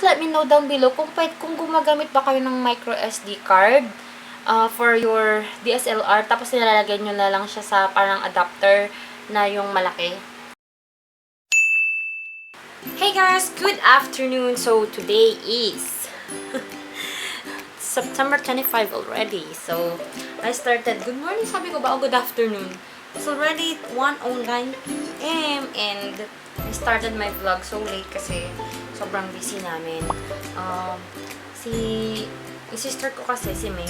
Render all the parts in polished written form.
let me know down below kung gumagamit ba kayo ng micro SD card for your DSLR, tapos nilalagay nyo na lang siya sa parang adapter na yung malaki. Hey guys! Good afternoon! So, today is September 25 already. So, I started, good morning sabi ko ba o good afternoon? It's already 1:09 PM and I started my vlog so late kasi sobrang busy namin. Yung sister ko kasi, si May,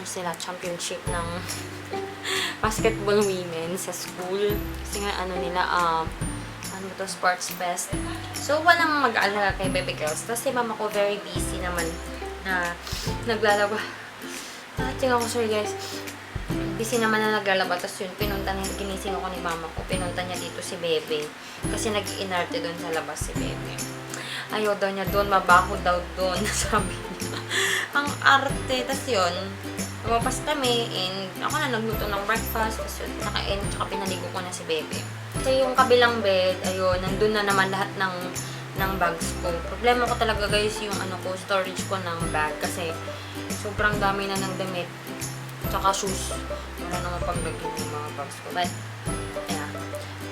sila, championship ng basketball women sa school. Kasi nga, sports fest. So, walang mag-alala kay baby girls. Tapos si mama ko very busy naman na naglalaba. Tingnan ko, sorry guys. Busy naman na naglalaba. Tapos yun, ginising ako ni mama ko. Pinunta niya dito si Bebe. Kasi nag-iinarte doon sa labas si Bebe. Ayaw daw niya doon, mabaho daw doon. Sabi niya. Ang arte. Tapos yun, lumapas kami and ako na nagluto ng breakfast. Tapos yun, naka-end, tsaka pinaligo ko na si Bebe. Kasi yung kabilang bed, ayun, nandun na naman lahat ng bags ko. Problema ko talaga guys, yung storage ko ng bag. Kasi sobrang dami na ng damit. Tsaka shoes. Wala naman paglagyan yung mga bags ko. But, yeah,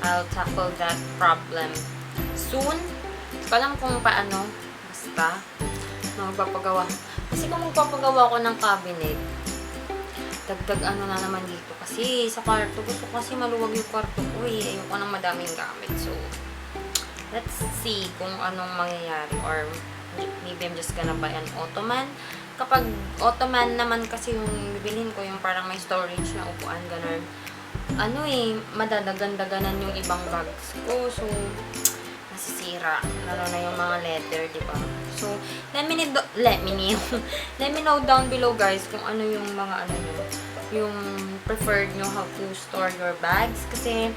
I'll tackle that problem soon. Hindi ko alam kung paano. Basta, magpapagawa. Kasi kung magpapagawa ko ng cabinet, dagdag na naman dito. Kasi sa kwarto, gusto ko kasi maluwag yung kwarto ko eh. Ayoko nang madaming gamit. So, let's see kung anong mangyayari. Or maybe I'm just gonna buy an ottoman. Kapag ottoman naman kasi yung bibilhin ko, yung parang may storage na upuan, ganun. Madadagan-daganan yung ibang bags ko. So, nasisira. Lalo na yung mga leather, diba? So, let me know down below guys kung ano yung mga yung preferred nyo how to store your bags. Kasi,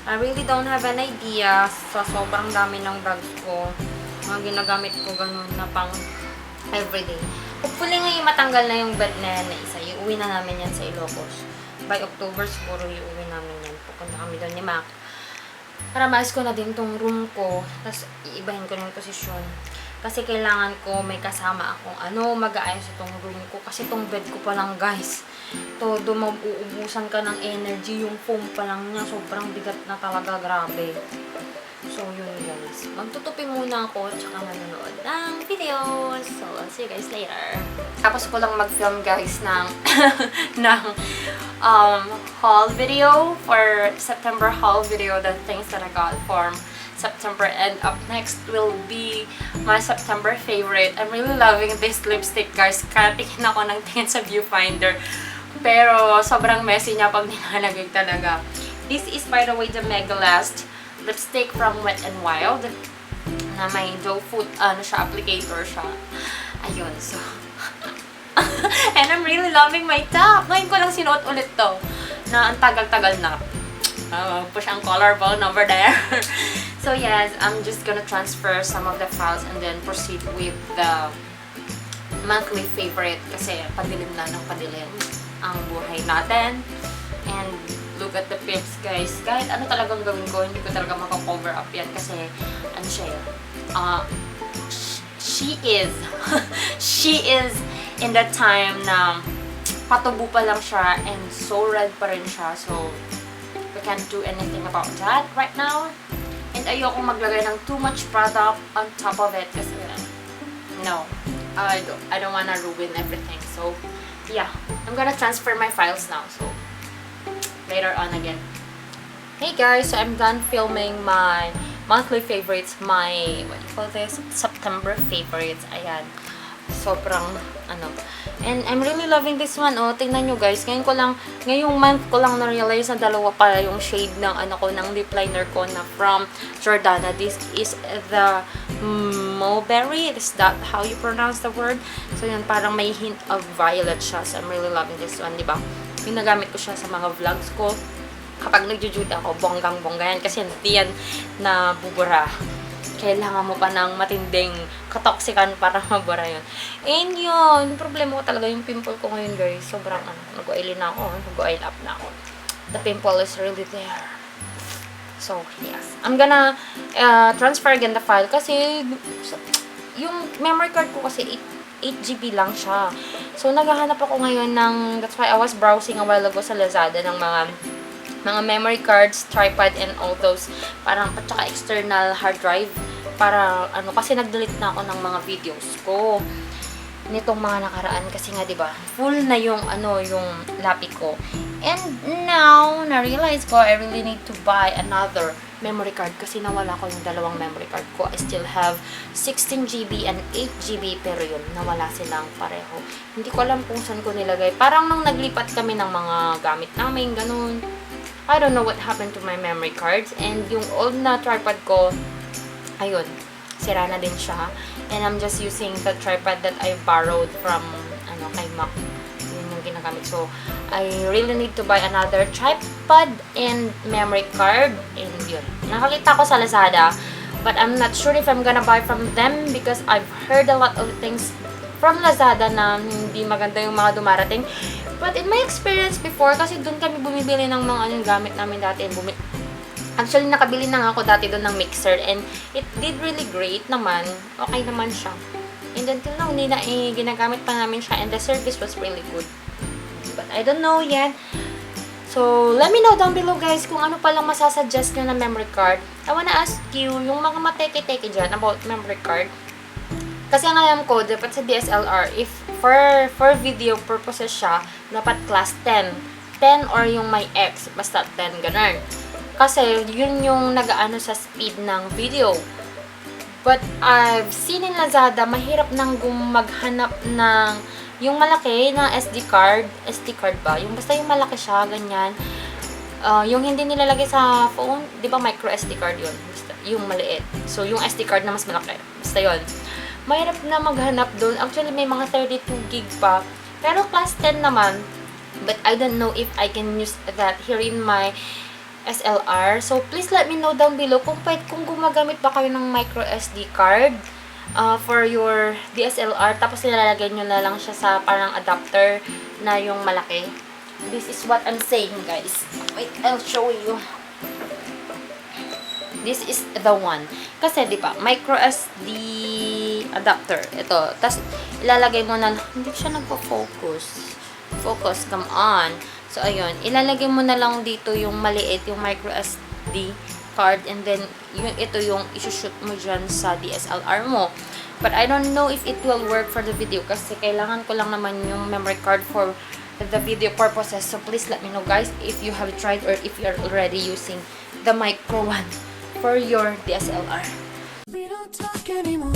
I really don't have an idea sa sobrang dami ng bags ko. Mga ginagamit ko ganun na pang everyday. Hopefully ngayon matanggal na yung bed na yan na isa. Iuwi na namin yan sa Ilocos. By October siguro iuwi namin yan. Pupunta kami doon ni Mac. Para maayos ko na din tong room ko. Tapos iibahin ko na yung posisyon. Kasi kailangan ko may kasama akong mag-aayos itong room ko. Kasi itong bed ko pa lang guys. Todo mauubusan ka ng energy. Yung foam pa lang niya. Sobrang bigat na talaga. Grabe. So yun guys. Magtutupi muna ako. Tsaka manonood ng videos. So I'll see you guys later. Tapos ko lang mag-film guys ng haul video. For September haul video. The things that I got for September, and up next will be my September favorite. I'm really loving this lipstick guys. Tingin ako ng tingin sa viewfinder, pero sobrang messy niya pag nilalagay talaga. This is by the way the Mega Last lipstick from Wet n Wild na may doe foot applicator siya. Ayun, so and I'm really loving my top. Ngayon ko lang sinuot ulit to na ang tagal-tagal na. Push ang collarbone over there. So yes, I'm just gonna transfer some of the files and then proceed with the monthly favorite kasi padilim na ng padilim ang buhay natin. And look at the pips guys. Kahit ano talagang gawin ko, hindi ko talaga maka-cover up yan kasi siya she is in that time na patubo pa lang siya and so red pa rin siya. So we can't do anything about that right now. And ayoko maglagay ng too much product on top of it kasi no, I don't wanna ruin everything. So yeah, I'm gonna transfer my files now. So later on again. Hey guys, so I'm done filming my monthly favorites, my what do you call this? September favorites. Ayan. Sobrang and I'm really loving this one. Tingnan nyo guys, ngayong month ko lang na-realize na dalawa pala yung shade ng ng lip liner ko na from Jordana. This is the mulberry. Is that how you pronounce the word? So yun, parang may hint of violet siya. So I'm really loving this one, diba? Ginagamit ko siya sa mga vlogs ko. Kapag nagjujude ako, bonggang-bongga yan kasi hindi yan na bubura. Kailangan mo pa ng matinding katoksikan para mabura yun. And yun, problema ko talaga yung pimple ko ngayon guys. Sobrang nag-oily na ako, nag-oil up na ako. The pimple is really there. So, yes. I'm gonna transfer again the file kasi yung memory card ko kasi 8 GB lang siya. So, naghahanap ako ngayon ng, that's why I was browsing a while ago sa Lazada ng mga memory cards, tripod, and all those, parang, at saka external hard drive, para, kasi nag-delete na ako ng mga videos ko nitong mga nakaraan kasi nga 'di ba full na yung yung lapi ko. And now na-realize ko I really need to buy another memory card kasi nawala ko yung dalawang memory card ko. I still have 16 GB and 8 GB pero yun nawala silang pareho. Hindi ko alam kung saan ko nilagay. Parang nung naglipat kami ng mga gamit namin ganun. I don't know what happened to my memory cards. And yung old na tripod ko, ayun, sira na din siya. And I'm just using the tripod that I borrowed from, kay Mac. Yun yung ginagamit. So, I really need to buy another tripod and memory card. And yun. Nakakita ko sa Lazada. But I'm not sure if I'm gonna buy from them because I've heard a lot of things from Lazada na hindi maganda yung mga dumarating. But in my experience before, kasi doon kami bumibili ng mga gamit namin dati. Actually, nakabili na nga ako dati doon ng mixer and it did really great naman. Okay naman siya. And until now, hindi na ginagamit pa namin siya and the service was really good. But I don't know yet. So, let me know down below guys kung ano palang masasuggest nyo na memory card. I wanna ask you, yung mga mateke-teke dyan about memory card. Kasi ang alam ko, dapat sa DSLR, if for video purposes siya, dapat class 10. 10 or yung may X, basta 10, ganun. Kasi, yun yung nag-aano sa speed ng video. But, I've seen in Lazada, mahirap nang maghanap ng yung malaki na SD card. SD card ba? Yung basta yung malaki siya, ganyan. Yung hindi nilalagay sa phone, di ba micro SD card yun? Basta, yung maliit. So, yung SD card na mas malaki. Basta yun. Mahirap na maghanap doon. Actually, may mga 32 gig pa. Pero, class 10 naman. But, I don't know if I can use that here in my SLR. So, please let me know down below kung gumagamit ba kayo ng micro SD card for your DSLR. Tapos, nilalagay nyo na lang siya sa parang adapter na yung malaki. This is what I'm saying, guys. Wait, I'll show you. This is the one. Kasi, di ba, micro SD adapter. Ito. Tapos, ilalagay mo na, hindi siya nagpo-focus. Focus, come on. So, ayun. Ilalagay mo na lang dito yung maliit, yung micro SD card. And then, ito yung isushoot mo dyan sa DSLR mo. But I don't know if it will work for the video. Kasi kailangan ko lang naman yung memory card for the video purposes. So, please let me know guys if you have tried or if you're already using the micro one for your DSLR. We don't talk anymore.